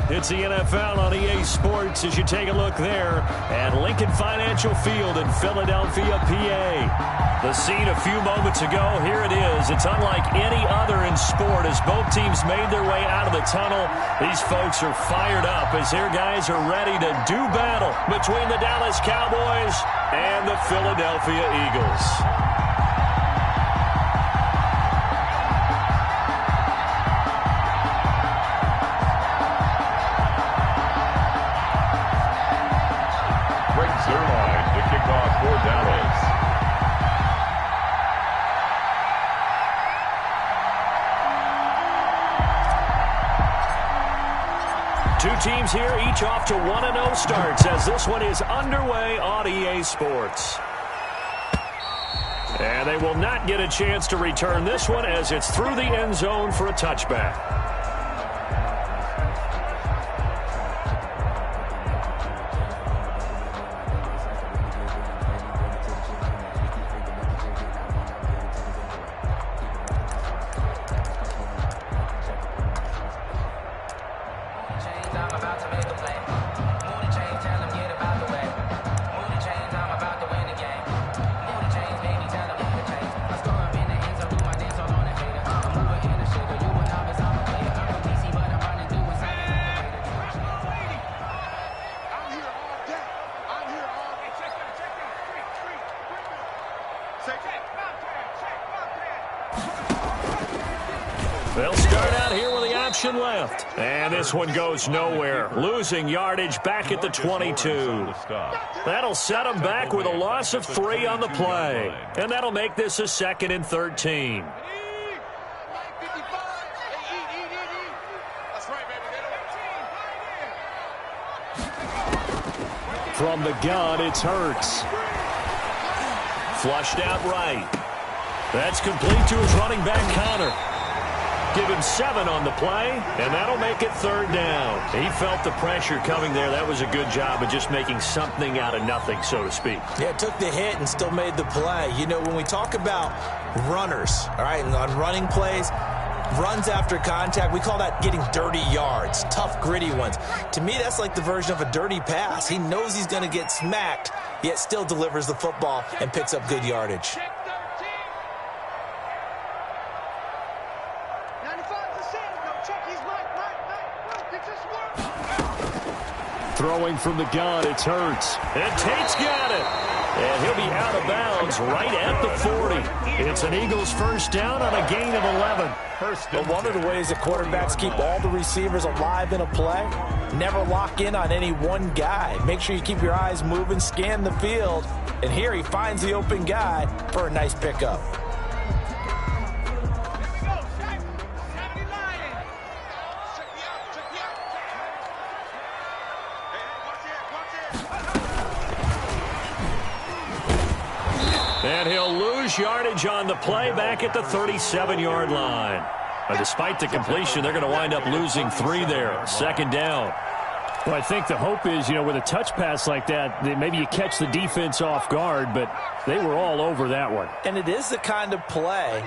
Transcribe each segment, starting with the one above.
It's the NFL on EA Sports as you take a look there at Lincoln Financial Field in Philadelphia, PA. The scene a few moments ago, here it is. It's unlike any other in sport as both teams made their way out of the tunnel. These folks are fired up as their guys are ready to do battle between the Dallas Cowboys and the Philadelphia Eagles. For Dallas. Two teams here, each off to 1-0 starts as this one is underway on EA Sports. And they will not get a chance to return this one as it's through the end zone for a touchback. They'll start out here with the option left. And this one goes nowhere. Losing yardage back at the 22. That'll set them back with a loss of 3 on the play. And that'll make this a 2nd and 13. From the gun, it's Hurts. Flushed out right. That's complete to his running back, Connor. Give him 7 on the play, and that'll make it 3rd down. He felt the pressure coming there. That was a good job of just making something out of nothing, so to speak. Yeah, took the hit and still made the play. You know, when we talk about runners, all right, and on running plays, runs after contact, we call that getting dirty yards, tough, gritty ones. To me, that's like the version of a dirty pass. He knows he's going to get smacked, yet still delivers the football and picks up good yardage. Throwing from the gun, it's Hurts. And Tate's got it. And he'll be out of bounds right at the 40. It's an Eagles first down on a gain of 11. But one of the ways that quarterbacks keep all the receivers alive in a play, never lock in on any one guy. Make sure you keep your eyes moving, scan the field. And here he finds the open guy for a nice pickup. And he'll lose yardage on the play back at the 37-yard line. But despite the completion, they're going to wind up losing 3 there. 2nd down. Well, I think the hope is, you know, with a touch pass like that maybe you catch the defense off guard, but they were all over that one. And it is the kind of play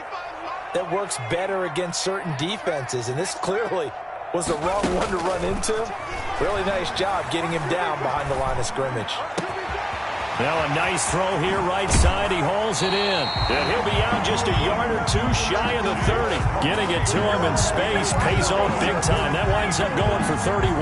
that works better against certain defenses, and this clearly was the wrong one to run into. Really nice job getting him down behind the line of scrimmage. Now a nice throw here right side. He hauls it in. And he'll be out just a yard or 2 shy of the 30. Getting it to him in space pays off big time. That winds up going for 31.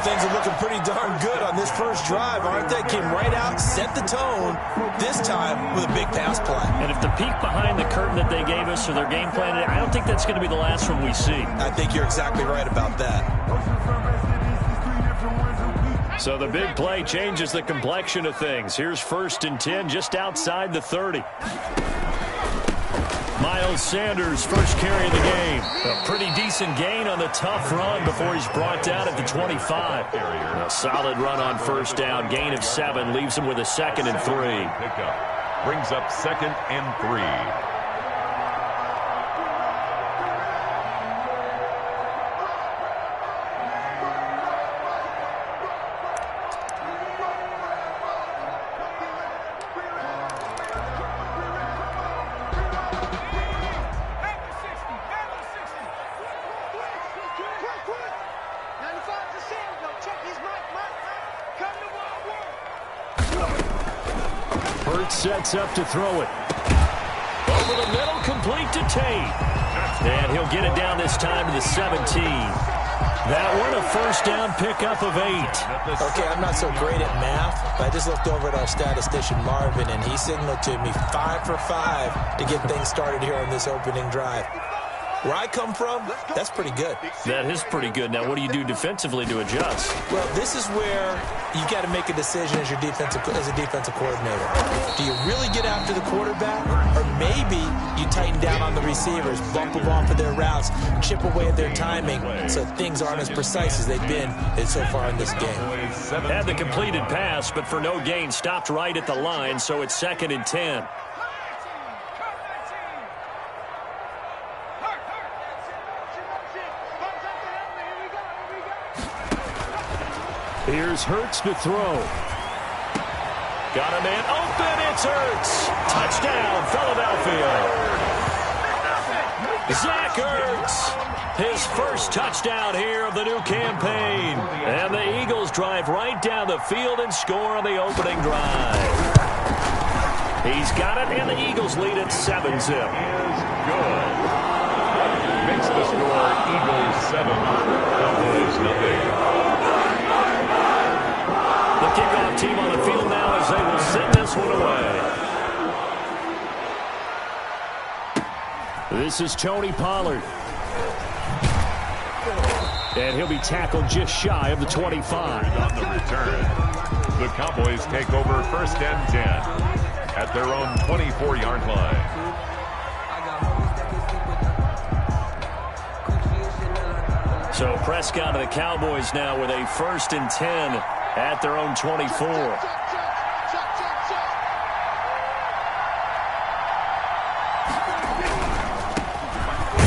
Things are looking pretty darn good on this first drive, aren't they? Came right out, set the tone, this time with a big pass play. And if the peek behind the curtain that they gave us or their game plan, I don't think that's going to be the last one we see. I think you're exactly right about that. So the big play changes the complexion of things. Here's 1st and 10 just outside the 30. Miles Sanders, first carry of the game. A pretty decent gain on the tough run before he's brought down at the 25. A solid run on 1st down. Gain of 7 leaves him with a 2nd and 3. Brings up 2nd and 3. Hurts sets up to throw it. Over the middle, complete to Tate. And he'll get it down this time to the 17. That one a first down pickup of 8. Okay, I'm not so great at math, but I just looked over at our statistician, Marvin, and he signaled to me 5 for 5 to get things started here on this opening drive. Where I come from, that's pretty good. That is pretty good. Now, what do you do defensively to adjust? Well, this is where you got to make a decision as a defensive coordinator. Do you really get after the quarterback, or maybe you tighten down on the receivers, bump them off of their routes, chip away at their timing, so things aren't as precise as they've been so far in this game. Had the completed pass, but for no gain, stopped right at the line, so it's 2nd and 10. Here's Hurts to throw. Got a man open. It's Hurts. Touchdown, Philadelphia. Zach Ertz, his first touchdown here of the new campaign. And the Eagles drive right down the field and score on the opening drive. He's got it, and the Eagles lead at 7-zip. Good. Makes the score Eagles 7, Cowboys nothing. The kickoff team on the field now as they will send this one away. This is Tony Pollard. And he'll be tackled just shy of the 25. On the return, the Cowboys take over 1st and 10 at their own 24-yard line. So Prescott of the Cowboys now with a 1st and 10 at their own 24.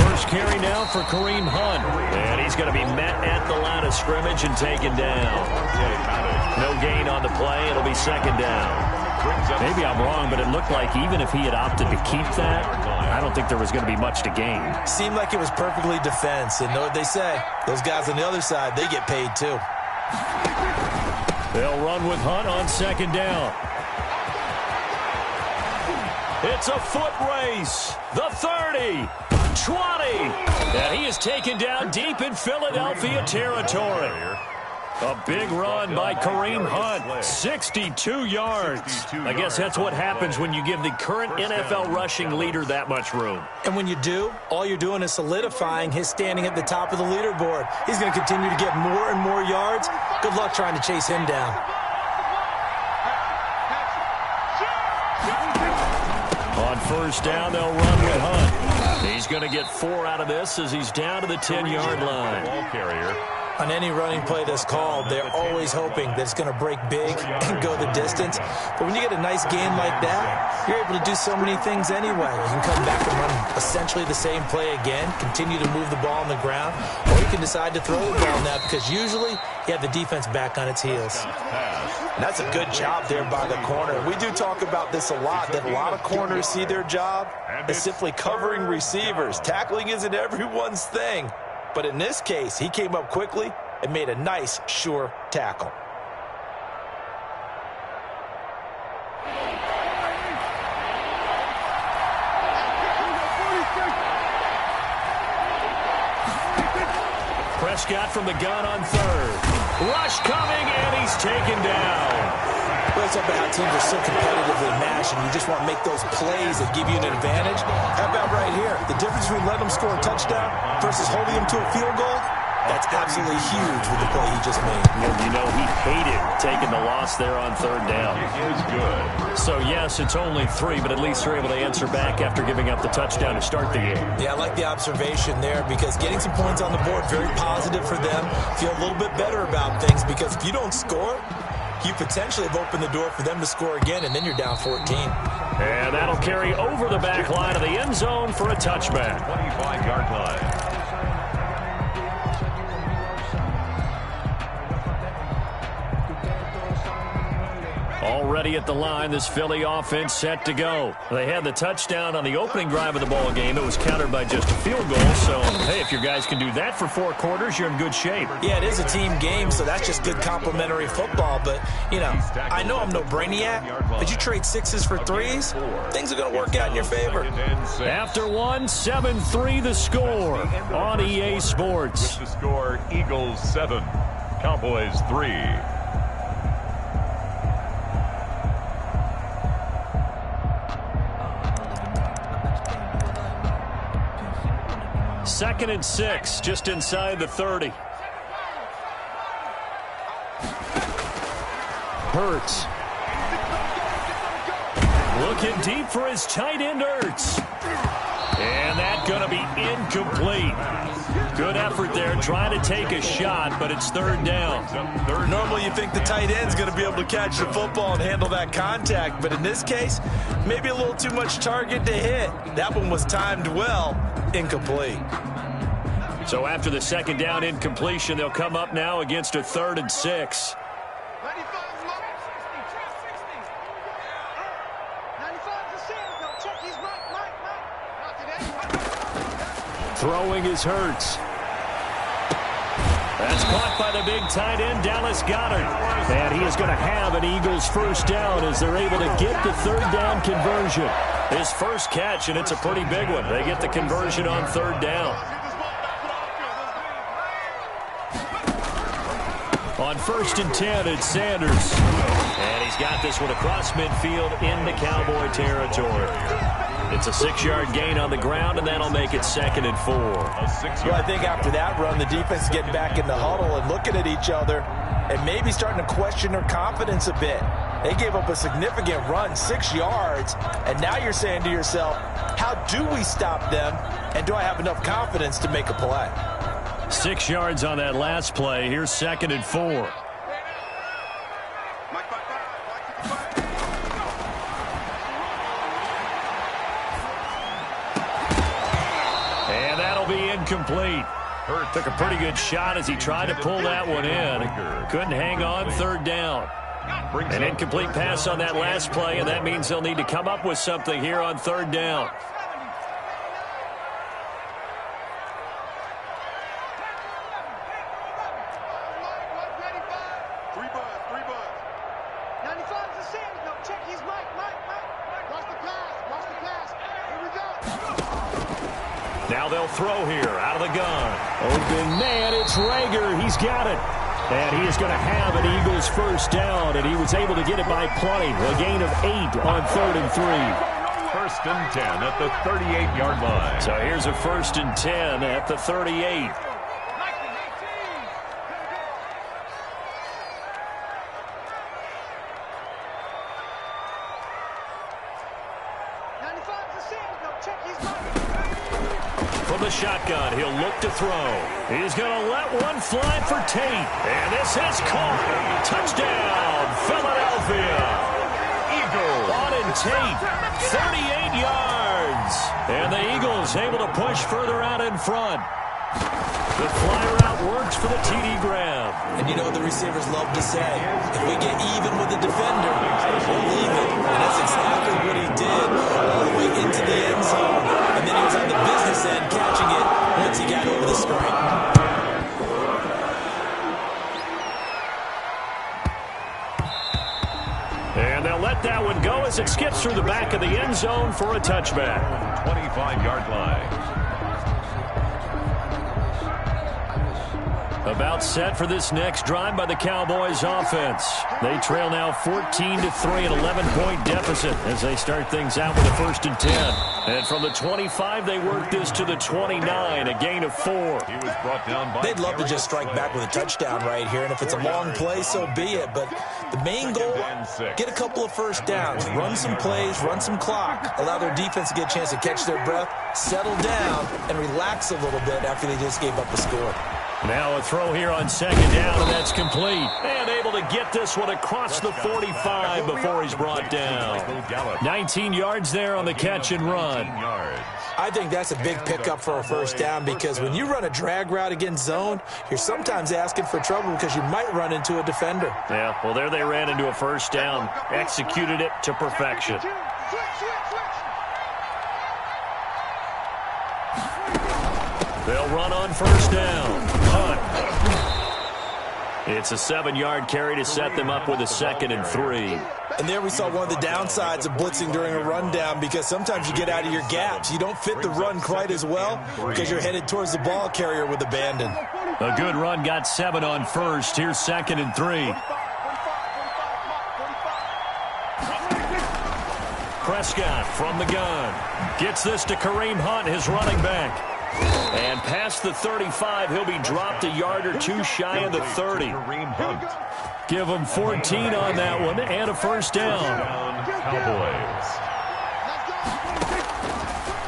First carry now for Kareem Hunt. And he's going to be met at the line of scrimmage and taken down. No gain on the play. It'll be 2nd down. Maybe I'm wrong, but it looked like even if he had opted to keep that, I don't think there was going to be much to gain. Seemed like it was perfectly defense. And know what they say? Those guys on the other side, they get paid too. They'll run with Hunt on 2nd down. It's a foot race. The 30, 20. And he is taken down deep in Philadelphia territory. A big run by Kareem Hunt, 62 yards. I guess that's what happens when you give the current NFL rushing leader that much room. And when you do, all you're doing is solidifying his standing at the top of the leaderboard. He's going to continue to get more and more yards. Good luck trying to chase him down. On 1st down, they'll run with Hunt. He's going to get 4 out of this as he's down to the 10-yard line. Ball carrier. On any running play that's called, they're always hoping that it's going to break big and go the distance. But when you get a nice game like that, you're able to do so many things anyway. You can come back and run essentially the same play again, continue to move the ball on the ground, or you can decide to throw the ball now because usually you have the defense back on its heels. And that's a good job there by the corner. We do talk about this a lot, that a lot of corners see their job as simply covering receivers. Tackling isn't everyone's thing. But in this case, he came up quickly and made a nice, sure tackle. Prescott from the gun on 3rd. Rush coming, and he's taken down. Well, it's about how teams are so competitively matched, and you just want to make those plays that give you an advantage. How about right here? The difference between letting them score a touchdown versus holding them to a field goal, that's absolutely huge with the play he just made. Well, you know, he hated taking the loss there on 3rd down. It is good. So, yes, it's only 3, but at least they're able to answer back after giving up the touchdown to start the game. Yeah, I like the observation there because getting some points on the board, very positive for them. Feel a little bit better about things because if you don't score, you potentially have opened the door for them to score again, and then you're down 14. And that'll carry over the back line of the end zone for a touchback. 25-yard line. Already at the line, this Philly offense set to go. They had the touchdown on the opening drive of the ball game. It was countered by just a field goal. So, hey, if your guys can do that for 4 quarters, you're in good shape. Yeah, it is a team game, so that's just good complimentary football. But, you know, I know I'm no brainiac, but you trade 6s for 3s, things are going to work out in your favor. After 1, 7-3 the score on EA Sports. With the score, Eagles 7, Cowboys 3. Second and 6, just inside the 30. Hurts. Looking deep for his tight end, Hurts. And that's going to be incomplete. Good effort there, trying to take a shot, but it's 3rd down. Normally you think the tight end's going to be able to catch the football and handle that contact, but in this case, maybe a little too much target to hit. That one was timed well, incomplete. So after the 2nd down incompletion, they'll come up now against a 3rd and 6. Throwing is Hurts. That's caught by the big tight end, Dallas Goedert. And he is going to have an Eagles first down as they're able to get the 3rd down conversion. His first catch, and it's a pretty big one. They get the conversion on 3rd down. On 1st and 10, it's Sanders. And he's got this one across midfield into Cowboy territory. It's a 6-yard gain on the ground, and that'll make it 2nd and 4. Well, I think after that run, the defense is getting back in the huddle and looking at each other and maybe starting to question their confidence a bit. They gave up a significant run, 6 yards, and now you're saying to yourself, how do we stop them, and do I have enough confidence to make a play? 6 yards on that last play. Here's 2nd and 4. And that'll be incomplete. Took a pretty good shot as he tried to pull that one in. Couldn't hang on, 3rd down. An incomplete pass on that last play, and that means they'll need to come up with something here on 3rd down. Now they'll throw here out of the gun. Open man, it's Rager. He's got it. And he is going to have an Eagles first down, and he was able to get it by plenty. A gain of 8 on 3rd and 3. 1st and 10 at the 38-yard line. So here's a 1st and 10 at the 38. From the shotgun, he'll look to throw. He's going to let one fly for Tate. And this is caught. Touchdown, Philadelphia. Eagles. Caught in Tate, 38 yards. And the Eagles able to push further out in front. The fly route works for the TD grab. And you know what the receivers love to say? If we get even with the defender, we'll leave it. And that's exactly what he did all the way into the end zone. And then he was on the business end catching it once he got over the screen. And they'll let that one go as it skips through the back of the end zone for a touchback. 25-yard line. About set for this next drive by the Cowboys offense. They trail now 14-3, an 11-point deficit as they start things out with a 1st and 10. And from the 25, they work this to the 29, a gain of 4. He was brought down by. They'd love to just strike back with a touchdown right here, and if it's a long play, so be it. But the main goal, get a couple of first downs, run some plays, run some clock, allow their defense to get a chance to catch their breath, settle down, and relax a little bit after they just gave up a score. Now a throw here on 2nd down, and that's complete. And able to get this one across the 45 before he's brought down. 19 yards there on the catch and run. I think that's a big pickup for a first down because when you run a drag route against zone, you're sometimes asking for trouble because you might run into a defender. Yeah, well, there they ran into a first down. Executed it to perfection. They'll run on first down. Punt. It's a 7-yard carry to set them up with a 2nd and 3. And there we saw one of the downsides of blitzing during a rundown because sometimes you get out of your gaps. You don't fit the run quite as well because you're headed towards the ball carrier with abandon. A good run got 7 on first. Here's 2nd and 3. Prescott from the gun. Gets this to Kareem Hunt, his running back. And past the 35, he'll be dropped a yard or two shy of the 30. Give him 14 on that one and a first down. Cowboys.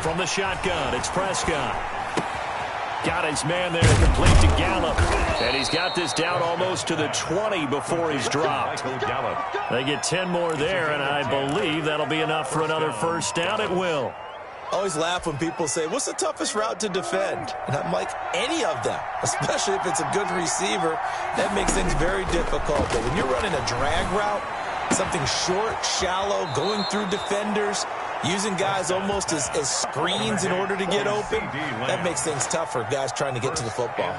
From the shotgun, it's Prescott. Got his man there, complete to Gallup. And he's got this down almost to the 20 before he's dropped. They get 10 more there, and I believe that'll be enough for another first down. It will. I always laugh when people say, what's the toughest route to defend? And I'm like, any of them, especially if it's a good receiver. That makes things very difficult. But when you're running a drag route, something short, shallow, going through defenders, using guys almost as screens in order to get open, that makes things tough for guys trying to get to the football.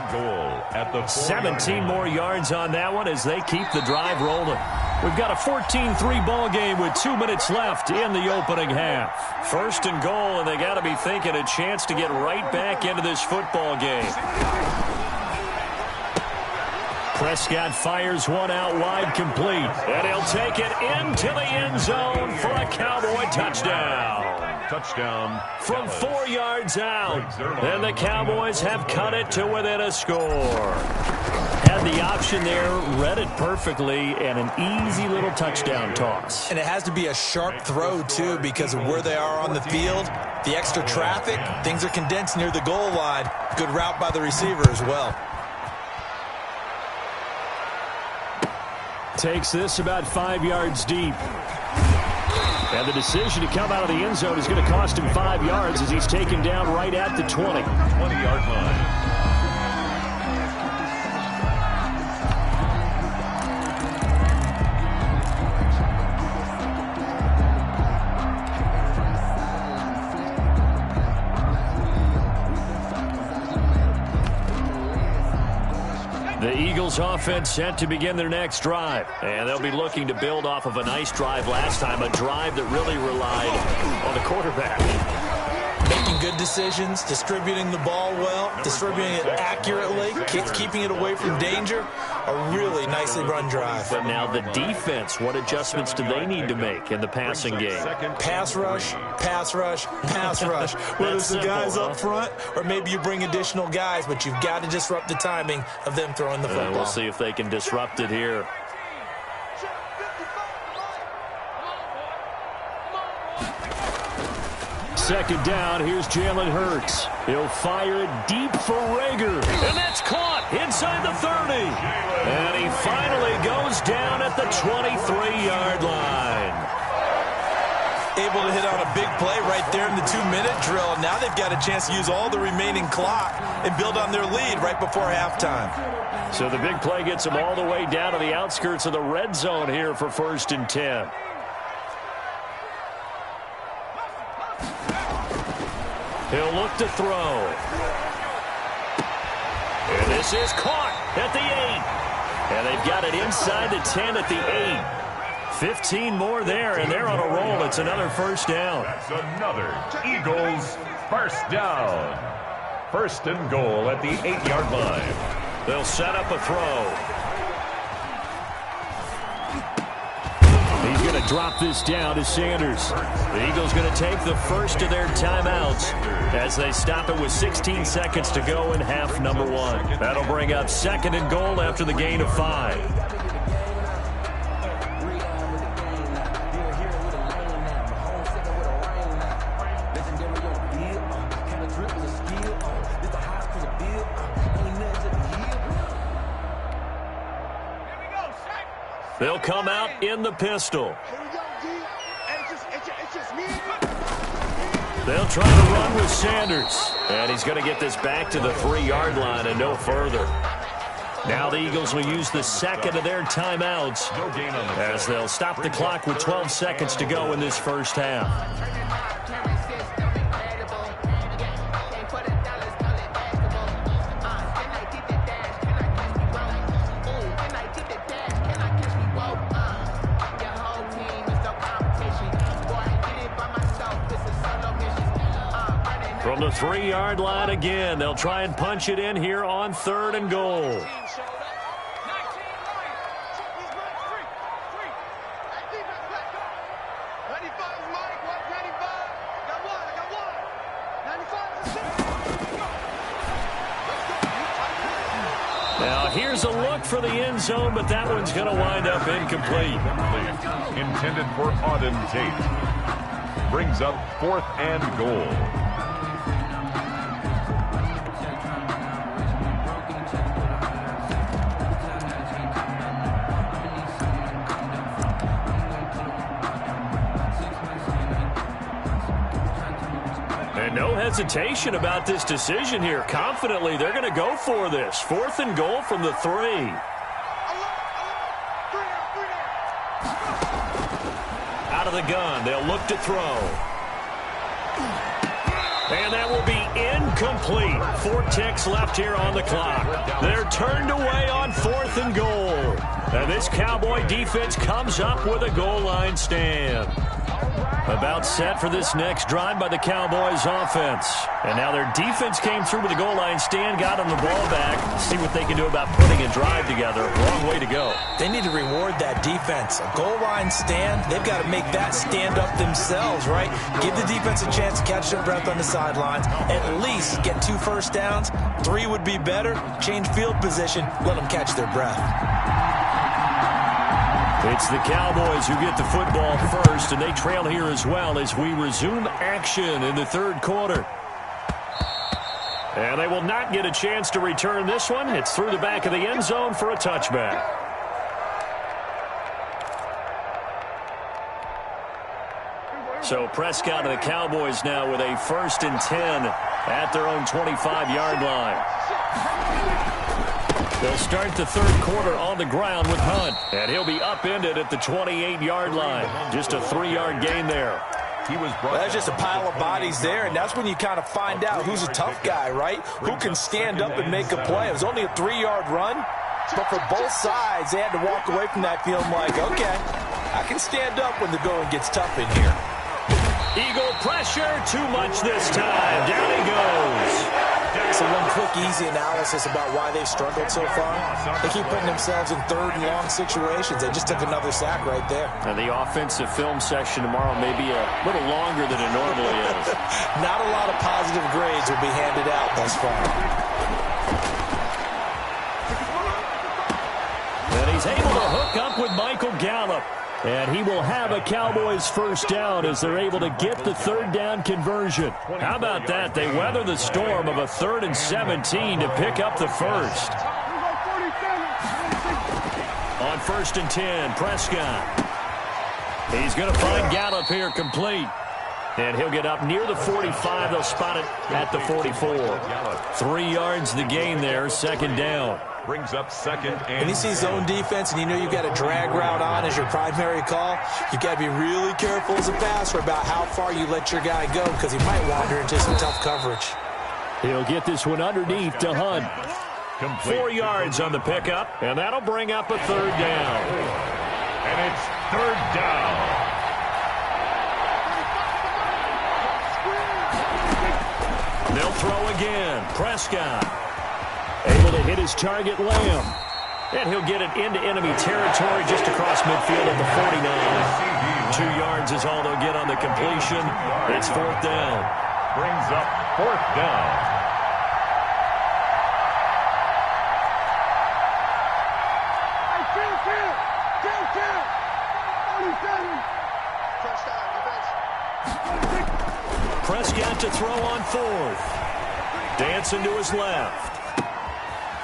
17 more yards on that one as they keep the drive rolling. We've got a 14-3 ball game with 2 minutes left in the opening half. 1st and goal, and they got to be thinking a chance to get right back into this football game. Prescott fires one out wide, complete. And he'll take it into the end zone for a Cowboy touchdown. Touchdown. From 4 yards out. And the Cowboys have cut it to within a score. Had the option there, read it perfectly, and an easy little touchdown toss. And it has to be a sharp throw, too, because of where they are on the field. The extra traffic, things are condensed near the goal line. Good route by the receiver as well. Takes this about 5 yards deep. And the decision to come out of the end zone is going to cost him 5 yards as he's taken down right at the 20. 20-yard line. The Eagles offense set to begin their next drive. And they'll be looking to build off of a nice drive last time, a drive that really relied on the quarterback. Making good decisions, distributing the ball well, distributing it accurately, keeping it away from danger. A really nicely run drive. But now the defense, what adjustments do they need to make in the passing game? Pass rush, pass rush, pass rush. Whether it's the guys up front or maybe you bring additional guys, but you've got to disrupt the timing of them throwing the football. We'll see if they can disrupt it here. Second down, here's Jalen Hurts. He'll fire it deep for Rager. And that's caught inside the 30. And he finally goes down at the 23-yard line. Able to hit on a big play right there in the 2-minute drill. Now they've got a chance to use all the remaining clock and build on their lead right before halftime. So the big play gets them all the way down to the outskirts of the red zone here for 1st and 10. He'll look to throw. And this is caught at the 8. And they've got it inside the 10 at the 8. 15 more there, and they're on a roll. It's another first down. That's another Eagles first down. 1st and goal at the 8-yard line. They'll set up a throw. He's going to drop this down to Sanders. The Eagles going to take the first of their timeouts as they stop it with 16 seconds to go in half number 1. That'll bring up 2nd and goal after the gain of 5. They'll come out in the pistol. They'll try to run with Sanders. And he's going to get this back to the 3-yard line and no further. Now the Eagles will use the second of their timeouts as they'll stop the clock with 12 seconds to go in this first half. From the 3-yard line again, they'll try and punch it in here on 3rd and goal. Now here's a look for the end zone, but that one's going to wind up incomplete. Intended for Auden Tate. Brings up 4th and goal. No hesitation about this decision here. Confidently, they're going to go for this. 4th and goal from the 3. Out of the gun, they'll look to throw. And that will be incomplete. 4 ticks left here on the clock. They're turned away on 4th and goal. And this Cowboy defense comes up with a goal line stand. About set for this next drive by the Cowboys offense. And now their defense came through with a goal line stand, got them the ball back. See what they can do about putting a drive together. Wrong way to go. They need to reward that defense. A goal line stand, they've got to make that stand up themselves, right? Give the defense a chance to catch their breath on the sidelines. At least get 2 first downs. 3 would be better. Change field position. Let them catch their breath. It's the Cowboys who get the football first, and they trail here as well as we resume action in the 3rd quarter. And they will not get a chance to return this one. It's through the back of the end zone for a touchback. So Prescott and the Cowboys now with a 1st and 10 at their own 25-yard line. They'll start the 3rd quarter on the ground with Hunt. And he'll be upended at the 28-yard line. Just a 3-yard gain there. That's just a pile of bodies there, and that's when you kind of find out who's a tough guy, right? Who can stand up and make a play. It was only a 3-yard run, but for both sides, they had to walk away from that feeling like, okay, I can stand up when the going gets tough in here. Eagle pressure, too much this time. Down he goes. So one quick, easy analysis about why they've struggled so far. They keep putting themselves in 3rd and long situations. They just took another sack right there. And the offensive film session tomorrow may be a little longer than it normally is. Not a lot of positive grades will be handed out thus far. And he's able to hook up with Michael Gallup. And he will have a Cowboys first down as they're able to get the 3rd down conversion. How about that? They weather the storm of a 3rd and 17 to pick up the first. On 1st and 10, Prescott. He's going to find Gallup here complete. And he'll get up near the 45. They'll spot it at the 44. 3 yards the gain there, 2nd down. Brings up 2nd and when you see zone defense and you know you've got a drag route on as your primary call, you've got to be really careful as a passer about how far you let your guy go because he might wander into some tough coverage. He'll get this one underneath to Hunt. 4 yards on the pickup, and that'll bring up a 3rd down. And it's 3rd down. They'll throw again. Prescott. Able to hit his target, Lamb. And he'll get it into enemy territory just across midfield at the 49. 2 yards is all they'll get on the completion. It's 4th down. Brings up 4th down. Prescott to throw on 4th. Dancing to his left.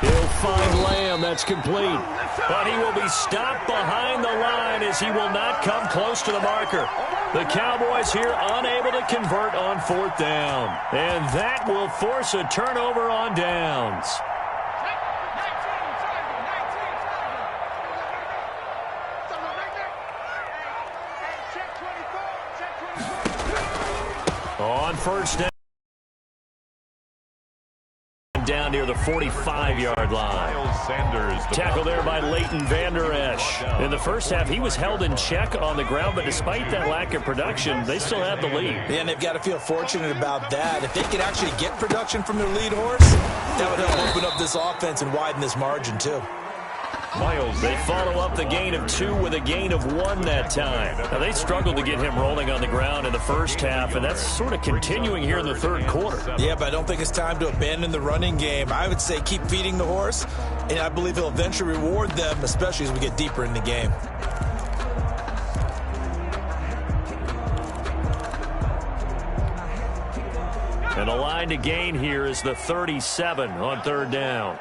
He'll find Lamb. That's complete. But he will be stopped behind the line as he will not come close to the marker. The Cowboys here unable to convert on 4th down. And that will force a turnover on downs. On 1st down. Down near the 45-yard line. Tackle there by Leighton Vander Esch. In the first half, he was held in check on the ground, but despite that lack of production, they still have the lead. Yeah, and they've got to feel fortunate about that. If they could actually get production from their lead horse, that would help open up this offense and widen this margin, too. They follow up the gain of 2 with a gain of 1 that time. Now, they struggled to get him rolling on the ground in the first half, and that's sort of continuing here in the 3rd quarter. Yeah, but I don't think it's time to abandon the running game. I would say keep feeding the horse, and I believe he'll eventually reward them, especially as we get deeper in the game. And the line to gain here is the 37 on 3rd down.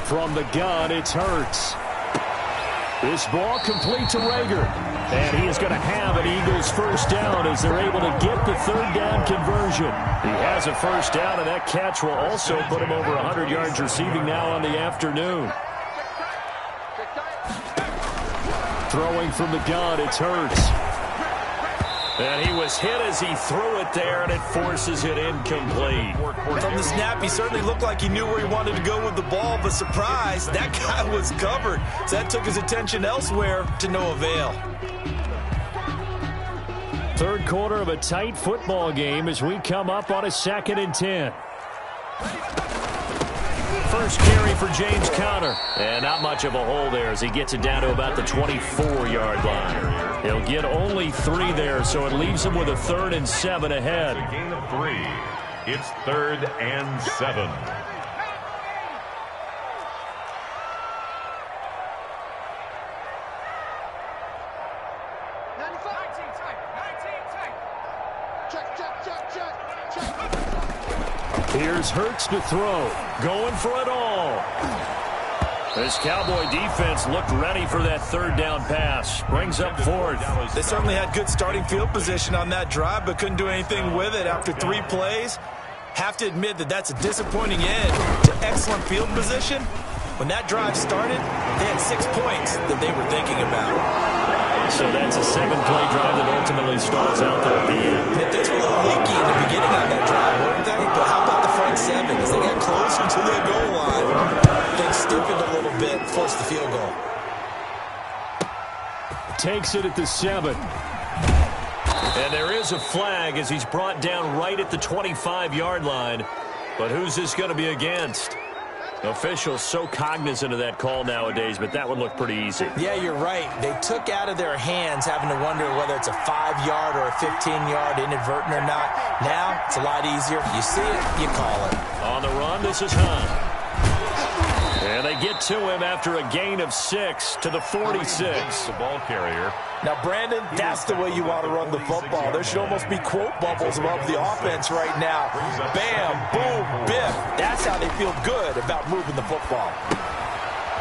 From the gun, it's Hurts. This ball complete to Rager. And he is going to have an Eagles 1st down as they're able to get the 3rd down conversion. He has a 1st down, and that catch will also put him over 100 yards receiving now on the afternoon. Throwing from the gun, it's Hurts. And he was hit as he threw it there, and it forces it incomplete. From the snap, he certainly looked like he knew where he wanted to go with the ball, but surprise, that guy was covered. So that took his attention elsewhere to no avail. 3rd quarter of a tight football game as we come up on a 2nd and 10. First carry for James Conner. And not much of a hole there as he gets it down to about the 24-yard line. He'll get only 3 there, so it leaves him with a 3rd and 7 ahead. A gain of 3. It's 3rd and 7. Here's Hurts to throw. Going for it all. This Cowboy defense looked ready for that 3rd down pass. Brings up 4th. They certainly had good starting field position on that drive, but couldn't do anything with it after 3 plays. Have to admit that that's a disappointing end to excellent field position. When that drive started, they had 6 points that they were thinking about. So that's a 7-play drive that ultimately stalls out there at the end. Yeah, things were a little leaky in the beginning on that drive, weren't they? But how about the front 7? As they got closer to the goal line, things stiffened a little bit, forced the field goal. Takes it at the 7. And there is a flag as he's brought down right at the 25-yard line. But who's this going to be against? Officials so cognizant of that call nowadays, but that would look pretty easy. Yeah, you're right. They took out of their hands having to wonder whether it's a 5-yard or a 15-yard inadvertent or not. Now, it's a lot easier. You see it, you call it. On the run, this is Hunt. And they get to him after a gain of 6 to the 46. The ball carrier. Now, Brandon, that's the way you want to run the football. There should almost be quote bubbles above the offense right now. Bam, boom, biff. That's how they feel good about moving the football.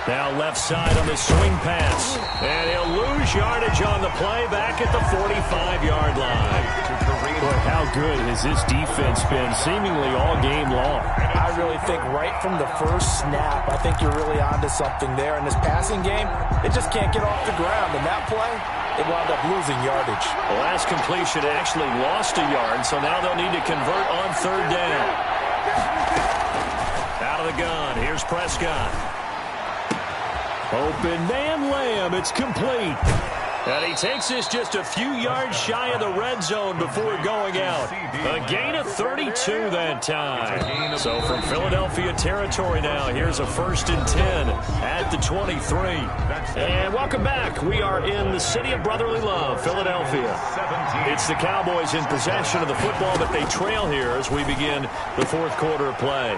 Now left side on this swing pass. And he'll lose yardage on the play back at the 45-yard line. Boy, how good has this defense been seemingly all game long? I really think right from the first snap, I think you're really onto something there. In this passing game, it just can't get off the ground. And that play, it wound up losing yardage. The last completion actually lost a yard, so now they'll need to convert on 3rd down. Out of the gun, here's Prescott. Open man Lamb, it's complete. And he takes this just a few yards shy of the red zone before going out. A gain of 32 that time. So from Philadelphia territory now, here's a 1st and 10 at the 23. And welcome back. We are in the city of brotherly love, Philadelphia. It's the Cowboys in possession of the football, but they trail here as we begin the 4th quarter of play.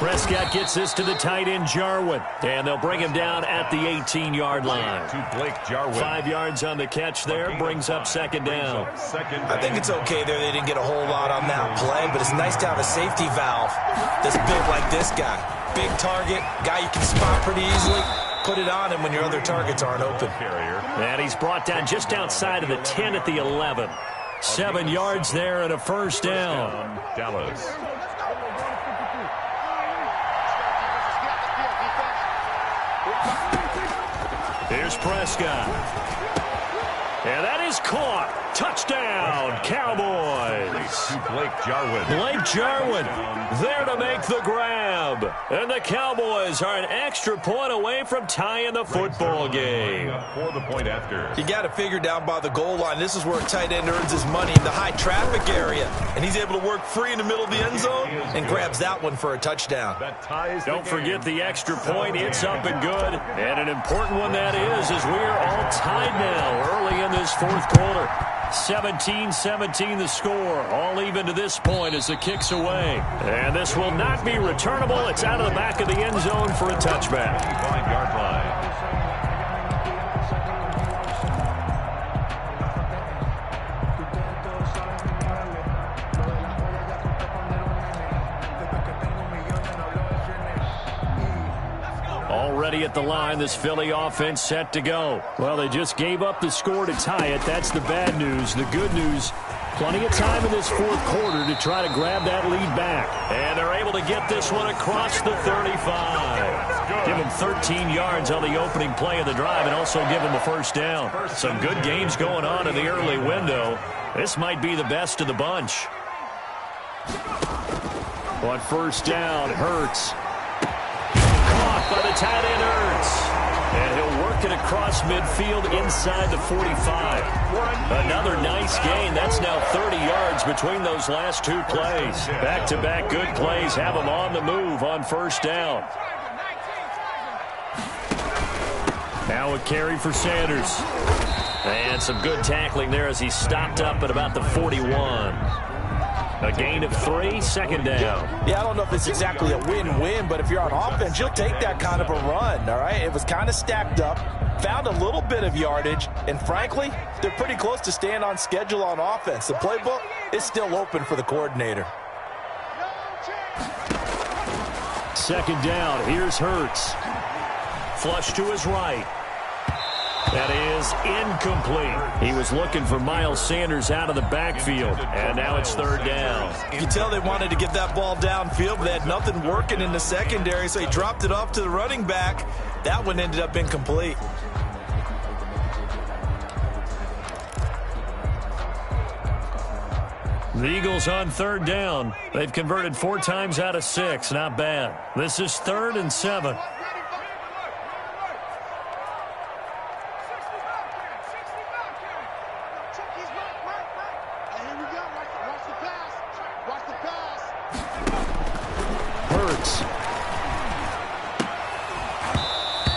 Prescott gets this to the tight end, Jarwin. And they'll bring him down at the 18-yard line. To Blake Jarwin. 5 yards on the catch there. Brings up second down. I think it's okay there. They didn't get a whole lot on that play, but it's nice to have a safety valve that's built like this guy. Big target, guy you can spot pretty easily. Put it on him when your other targets aren't open. And he's brought down just outside of the 10 at the 11. 7 yards there and a first down. Dallas. Here's Prescott. And that is caught. Touchdown, Cowboys. To Blake Jarwin. Blake Jarwin there to make the grab. And the Cowboys are an extra point away from tying the football game. For the point after. You got to figure down by the goal line. This is where a tight end earns his money in the high traffic area. And he's able to work free in the middle of the end zone and grabs that one for a touchdown. Don't forget the extra point. It's up and good. And an important one that is as we are all tied now early in this fourth quarter. 17-17 the score. All even to this point as the kick's away. And this will not be returnable. It's out of the back of the end zone for a touchback. 5-yard line. Already at the line, this Philly offense set to go. Well, they just gave up the score to tie it. That's the bad news. The good news, plenty of time in this fourth quarter to try to grab that lead back. And they're able to get this one across the 35. Give them 13 yards on the opening play of the drive and also give them a first down. Some good games going on in the early window. This might be the best of the bunch. On first down, Hurts. By the tight end Hurts. And he'll work it across midfield inside the 45. Another nice gain. That's now 30 yards between those last two plays. Back-to-back good plays have him on the move on first down. Now a carry for Sanders. And some good tackling there as he stopped up at about the 41. A gain of 3, second down. Yeah, I don't know if it's exactly a win-win, but if you're on offense, you'll take that kind of a run, all right? It was kind of stacked up, found a little bit of yardage, and frankly, they're pretty close to staying on schedule on offense. The playbook is still open for the coordinator. Second down, here's Hurts. Flush to his right. That is incomplete. He was looking for Miles Sanders out of the backfield, and now it's third down. You can tell they wanted to get that ball downfield, but they had nothing working in the secondary, so he dropped it off to the running back. That one ended up incomplete. The Eagles on third down. They've converted 4 times out of 6. Not bad. This is 3rd and 7.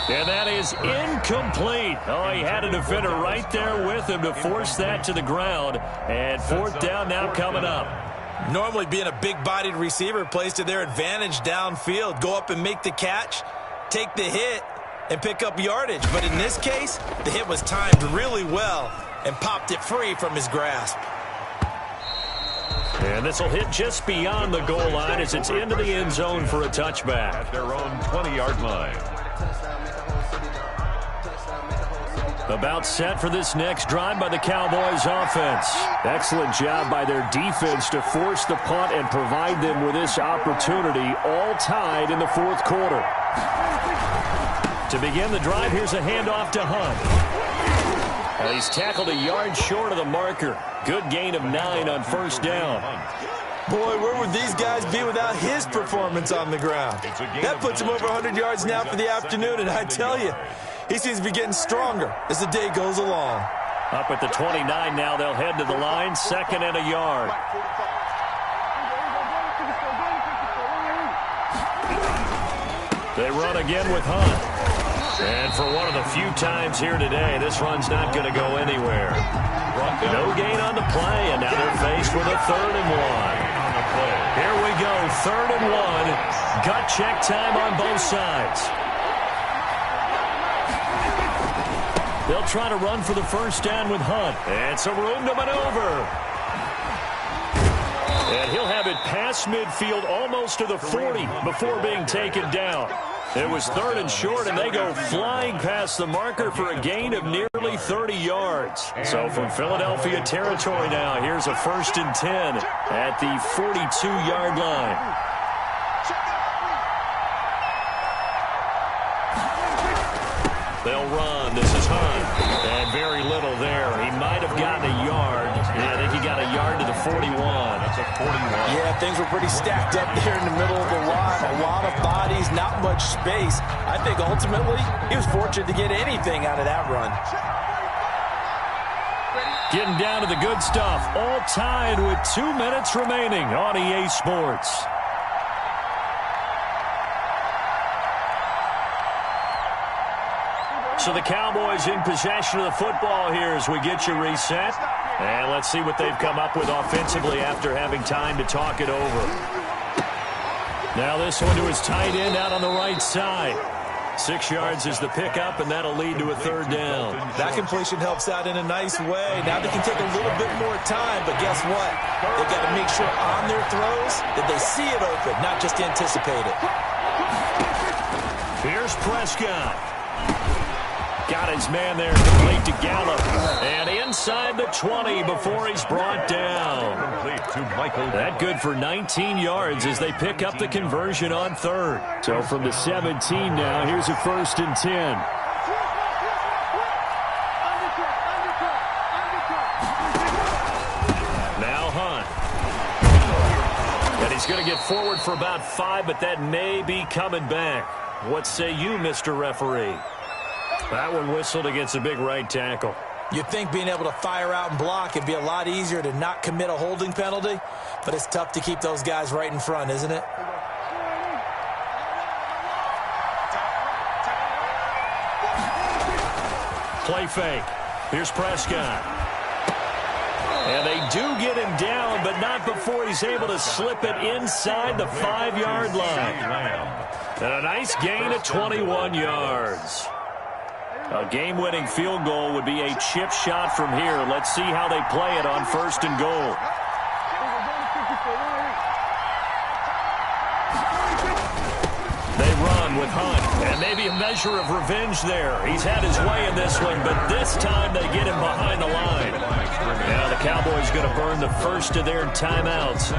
And that is incomplete. Oh, he had a defender right there with him to force that to the ground. And fourth down now coming up. Normally being a big-bodied receiver plays to their advantage downfield. Go up and make the catch, take the hit, and pick up yardage. But in this case, the hit was timed really well and popped it free from his grasp. And this will hit just beyond the goal line as it's into the end zone for a touchback. At their own 20-yard line. About set for this next drive by the Cowboys offense. Excellent job by their defense to force the punt and provide them with this opportunity, all tied in the fourth quarter. To begin the drive, here's a handoff to Hunt. And he's tackled a yard short of the marker. Good gain of 9 on first down. Boy, where would these guys be without his performance on the ground? That puts him over 100 yards now for the afternoon, and I tell you, he seems to be getting stronger as the day goes along. Up at the 29 now, they'll head to the line, 2nd and a yard. They run again with Hunt. And for one of the few times here today, this run's not going to go anywhere. No gain on the play, and now they're faced with a 3rd and 1. Here we go, 3rd and 1. Gut check time on both sides. They'll try to run for the first down with Hunt. And some room to maneuver. And he'll have it past midfield almost to the 40 before being taken down. It was 3rd and short, and they go flying past the marker for a gain of nearly 30 yards. So from Philadelphia territory now, here's a 1st and 10 at the 42-yard line. They'll run. This is Hunt. And very little there. He might have gotten a yard. Yeah, I think he got a yard to the 41. That's a 41. Yeah, things were pretty stacked up there in the middle of the line. A lot of bodies, not much space. I think ultimately he was fortunate to get anything out of that run. Getting down to the good stuff. All tied with 2 minutes remaining on EA Sports. So the Cowboys in possession of the football here as we get you reset. And let's see what they've come up with offensively after having time to talk it over. Now this one to his tight end out on the right side. 6 yards is the pickup, and that'll lead to a 3rd down. That completion helps out in a nice way. Now they can take a little bit more time, but guess what? They've got to make sure on their throws that they see it open, not just anticipate it. Here's Prescott. Got his man there, complete to Gallup. And inside the 20 before he's brought down. That good for 19 yards as they pick up the conversion on 3rd. So from the 17 now, here's a 1st and 10. Now Hunt. And he's going to get forward for about 5, but that may be coming back. What say you, Mr. Referee? That one whistled against a big right tackle. You'd think being able to fire out and block would be a lot easier to not commit a holding penalty, but it's tough to keep those guys right in front, isn't it? Play fake. Here's Prescott. And they do get him down, but not before he's able to slip it inside the 5-yard line. And a nice gain of 21 yards. A game-winning field goal would be a chip shot from here. Let's see how they play it on 1st and goal. They run with Hunt, and maybe a measure of revenge there. He's had his way in this one, but this time they get him behind the line. Now the Cowboys going to burn the first of their timeouts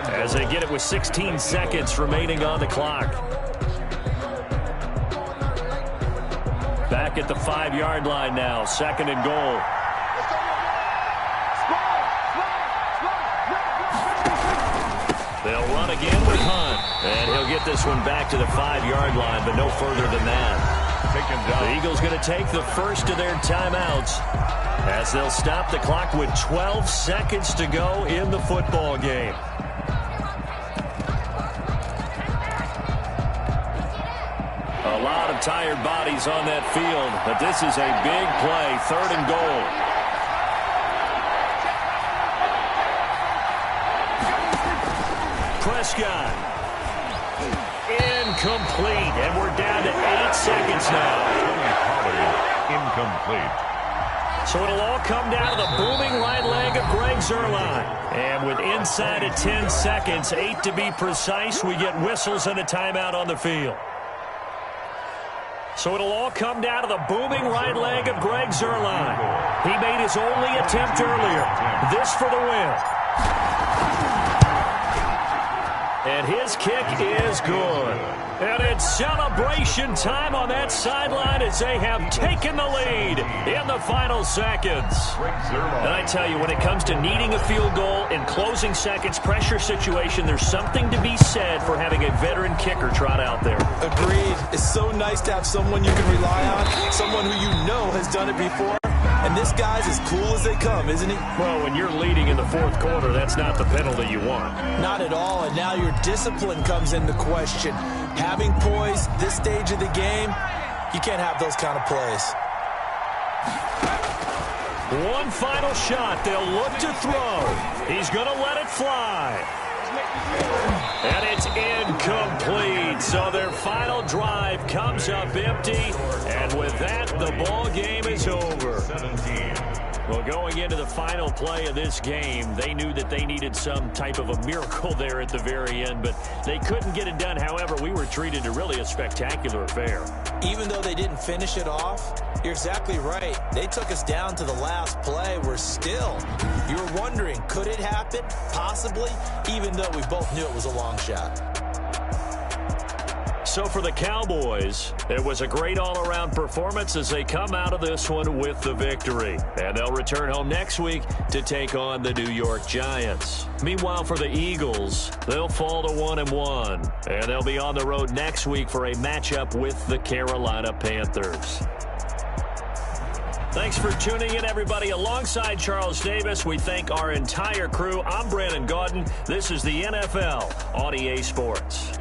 as they get it with 16 seconds remaining on the clock. Back at the 5-yard line now, 2nd and goal. They'll run again with Hunt, and he'll get this one back to the 5-yard line, but no further than that. The Eagles going to take the first of their timeouts as they'll stop the clock with 12 seconds to go in the football game. A lot of tired bodies on that field, but this is a big play, 3rd and goal. Prescott. Incomplete, and we're down to 8 seconds now. Incomplete. So it'll all come down to the booming right leg of Greg Zuerlein. And with inside of 10 seconds, 8 to be precise, we get whistles and a timeout on the field. So it'll all come down to the booming right leg of Greg Zuerlein. He made his only attempt earlier. This for the win. And his kick is good. And it's celebration time on that sideline as they have taken the lead in the final seconds. And I tell you, when it comes to needing a field goal in closing seconds, pressure situation, there's something to be said for having a veteran kicker trot out there. Agreed. It's so nice to have someone you can rely on, someone who you know has done it before. And this guy's as cool as they come, isn't he? Well, when you're leading in the 4th quarter, that's not the penalty you want. Not at all, and now your discipline comes into question. Having poise this stage of the game, you can't have those kind of plays. One final shot. They'll look to throw. He's going to let it fly. And it's incomplete. So their final drive comes up empty. And with that, the ball game is over. 17. Well, going into the final play of this game, they knew that they needed some type of a miracle there at the very end, but they couldn't get it done. However, we were treated to really a spectacular affair. Even though they didn't finish it off, you're exactly right. They took us down to the last play. We're still, you were wondering, could it happen? Possibly, even though we both knew it was a long shot. So for the Cowboys, it was a great all-around performance as they come out of this one with the victory. And they'll return home next week to take on the New York Giants. Meanwhile, for the Eagles, they'll fall to 1-1. And they'll be on the road next week for a matchup with the Carolina Panthers. Thanks for tuning in, everybody. Alongside Charles Davis, we thank our entire crew. I'm Brandon Gaudin. This is the NFL on EA Sports.